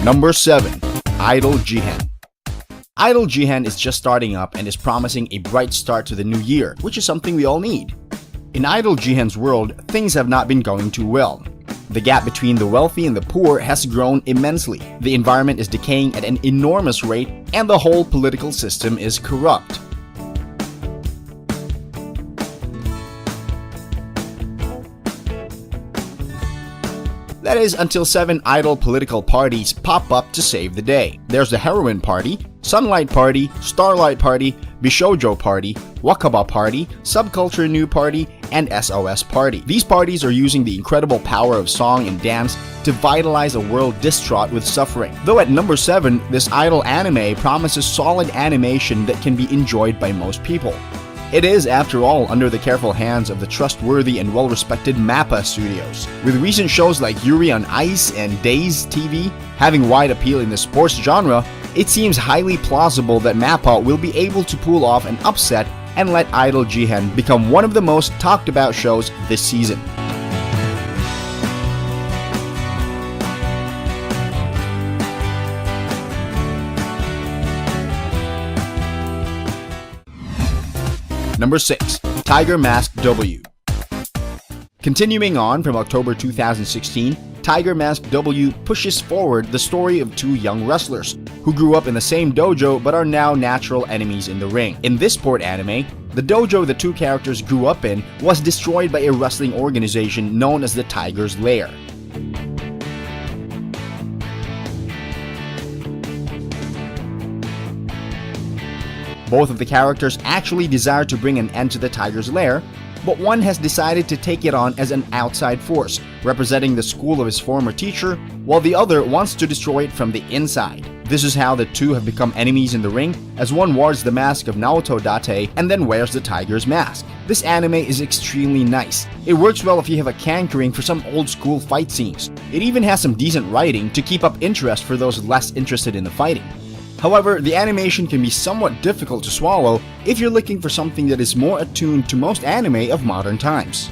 Number 7. Idol Jihen. Idol Jihen is just starting up and is promising a bright start to the new year, which is something we all need. In Idol Jihen's world, things have not been going too well. The gap between the wealthy and the poor has grown immensely. The environment is decaying at an enormous rate, and the whole political system is corrupt. That is until 7 idol political parties pop up to save the day. There's the Heroine Party, Sunlight Party, Starlight Party, Bishoujo Party, Wakaba Party, Subculture New Party, and SOS Party. These parties are using the incredible power of song and dance to vitalize a world distraught with suffering. Though at number 7, this idol anime promises solid animation that can be enjoyed by most people. It is, after all, under the careful hands of the trustworthy and well-respected MAPPA studios. With recent shows like Yuri on Ice and Days TV having wide appeal in the sports genre, it seems highly plausible that MAPPA will be able to pull off an upset and let Idol Jihen become one of the most talked about shows this season. Number 6. Tiger Mask W. Continuing on from October 2016, Tiger Mask W pushes forward the story of 2 young wrestlers who grew up in the same dojo but are now natural enemies in the ring. In this sport anime, the dojo the 2 characters grew up in was destroyed by a wrestling organization known as the Tiger's Lair. Both of the characters actually desire to bring an end to the Tiger's Lair, but one has decided to take it on as an outside force, representing the school of his former teacher, while the other wants to destroy it from the inside. This is how the 2 have become enemies in the ring, as one wears the mask of Naoto Date and then wears the Tiger's mask. This anime is extremely nice. It works well if you have a cankering for some old school fight scenes. It even has some decent writing to keep up interest for those less interested in the fighting. However, the animation can be somewhat difficult to swallow if you're looking for something that is more attuned to most anime of modern times.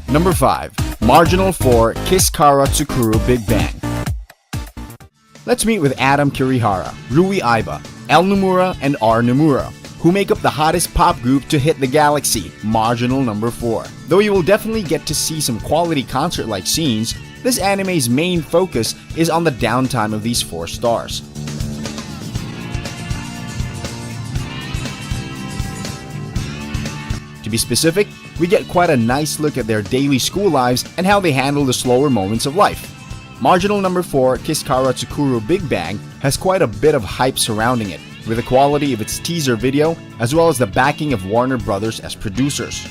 Number 5. Marginal 4 Kiss Kara Tsukuru Big Bang. Let's meet with Adam Kurihara, Rui Aiba, L Nomura, and R Nomura, who make up the hottest pop group to hit the galaxy, Marginal number 4. Though you will definitely get to see some quality concert-like scenes, this anime's main focus is on the downtime of these 4 stars. To be specific, we get quite a nice look at their daily school lives and how they handle the slower moments of life. Marginal number 4, Kiss Kara Tsukuru Big Bang, has quite a bit of hype surrounding it, with the quality of its teaser video as well as the backing of Warner Brothers as producers.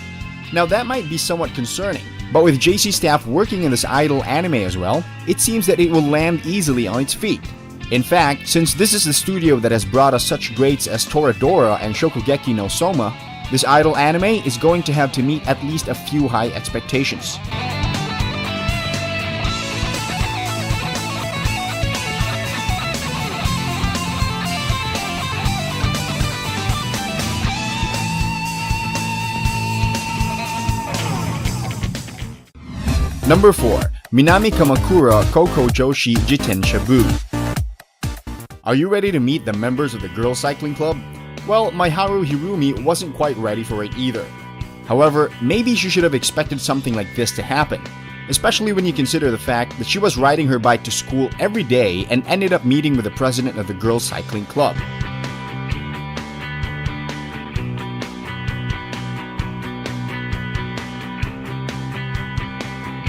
Now that might be somewhat concerning, but with JC staff working in this idol anime as well, it seems that it will land easily on its feet. In fact, since this is the studio that has brought us such greats as Toradora and Shokugeki no Soma, this idol anime is going to have to meet at least a few high expectations. Number 4. Minami Kamakura Koko Joshi Jiten Shabu. Are you ready to meet the members of the Girls Cycling Club? Well, my Haru Hirumi wasn't quite ready for it either. However, maybe she should have expected something like this to happen, especially when you consider the fact that she was riding her bike to school every day and ended up meeting with the president of the Girls Cycling Club.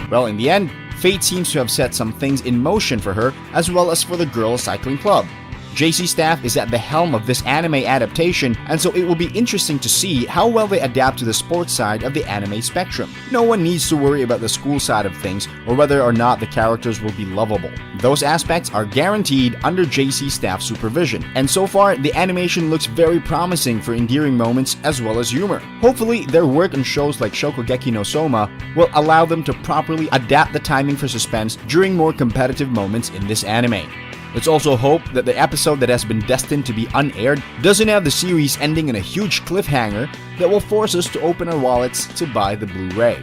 Well, in the end, fate seems to have set some things in motion for her as well as for the Girls Cycling Club. JC staff is at the helm of this anime adaptation, and so it will be interesting to see how well they adapt to the sports side of the anime spectrum. No one needs to worry about the school side of things or whether or not the characters will be lovable. Those aspects are guaranteed under JC staff supervision, and so far the animation looks very promising for endearing moments as well as humor. Hopefully their work on shows like Shokugeki no Soma will allow them to properly adapt the timing for suspense during more competitive moments in this anime. Let's also hope that the episode that has been destined to be unaired doesn't have the series ending in a huge cliffhanger that will force us to open our wallets to buy the Blu-ray.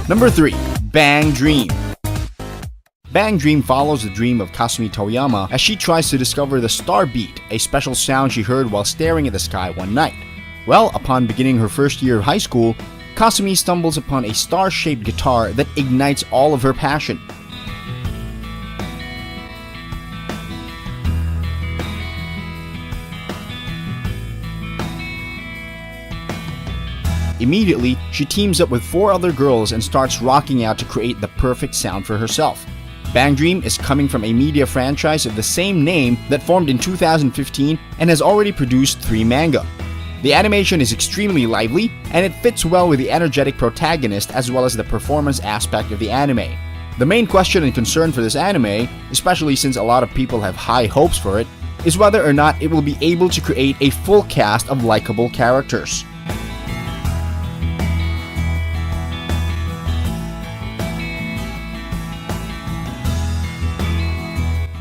Number 3. Bang Dream. Bang Dream follows the dream of Kasumi Toyama as she tries to discover the Star Beat, a special sound she heard while staring at the sky one night. Well, upon beginning her first year of high school, Kasumi stumbles upon a star-shaped guitar that ignites all of her passion. Immediately, she teams up with 4 other girls and starts rocking out to create the perfect sound for herself. Bang Dream is coming from a media franchise of the same name that formed in 2015 and has already produced 3 manga. The animation is extremely lively, and it fits well with the energetic protagonist as well as the performance aspect of the anime. The main question and concern for this anime, especially since a lot of people have high hopes for it, is whether or not it will be able to create a full cast of likable characters.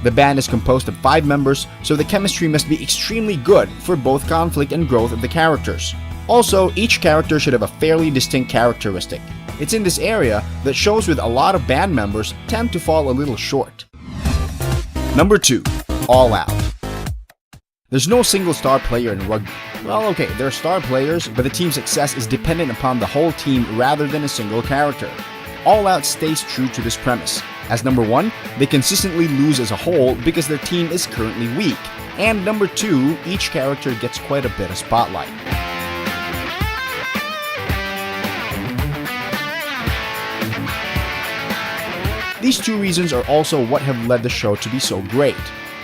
The band is composed of 5 members, so the chemistry must be extremely good for both conflict and growth of the characters. Also, each character should have a fairly distinct characteristic. It's in this area that shows with a lot of band members tend to fall a little short. Number 2. All Out. There's no single star player in rugby. Well, okay, there are star players, but the team's success is dependent upon the whole team rather than a single character. All Out stays true to this premise. As number 1, they consistently lose as a whole because their team is currently weak. And number 2, each character gets quite a bit of spotlight. These 2 reasons are also what have led the show to be so great.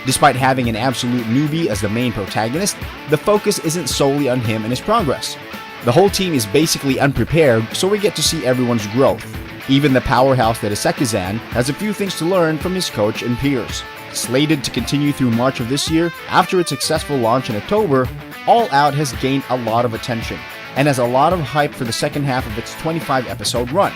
Despite having an absolute newbie as the main protagonist, the focus isn't solely on him and his progress. The whole team is basically unprepared, so we get to see everyone's growth. Even the powerhouse that is Sekizan has a few things to learn from his coach and peers. Slated to continue through March of this year, after its successful launch in October, All Out has gained a lot of attention and has a lot of hype for the second half of its 25-episode run.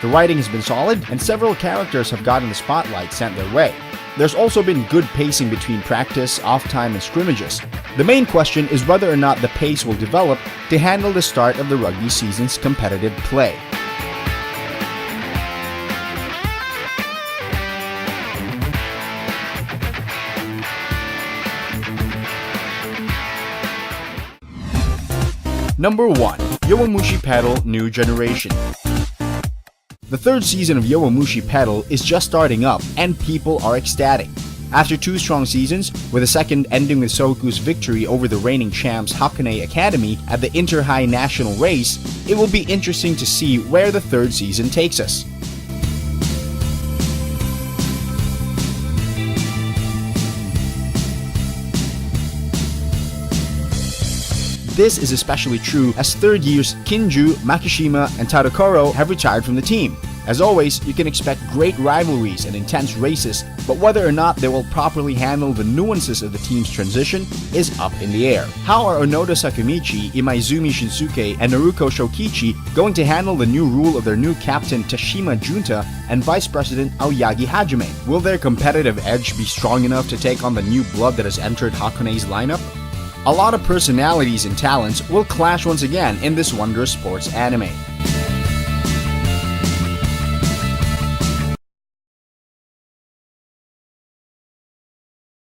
The writing has been solid, and several characters have gotten the spotlight sent their way. There's also been good pacing between practice, off-time, and scrimmages. The main question is whether or not the pace will develop to handle the start of the rugby season's competitive play. Number 1. Yowamushi Pedal New Generation. The 3rd season of Yowamushi Pedal is just starting up, and people are ecstatic. After 2 strong seasons, with the 2nd ending with Soku's victory over the reigning champs Hakone Academy at the Inter-High National Race, it will be interesting to see where the 3rd season takes us. This is especially true as 3rd years Kinju, Makishima, and Tadokoro have retired from the team. As always, you can expect great rivalries and intense races, but whether or not they will properly handle the nuances of the team's transition is up in the air. How are Onoda Sakamichi, Imaizumi Shinsuke, and Naruko Shokichi going to handle the new rule of their new captain Tashima Junta and Vice President Aoyagi Hajime? Will their competitive edge be strong enough to take on the new blood that has entered Hakone's lineup? A lot of personalities and talents will clash once again in this wondrous sports anime.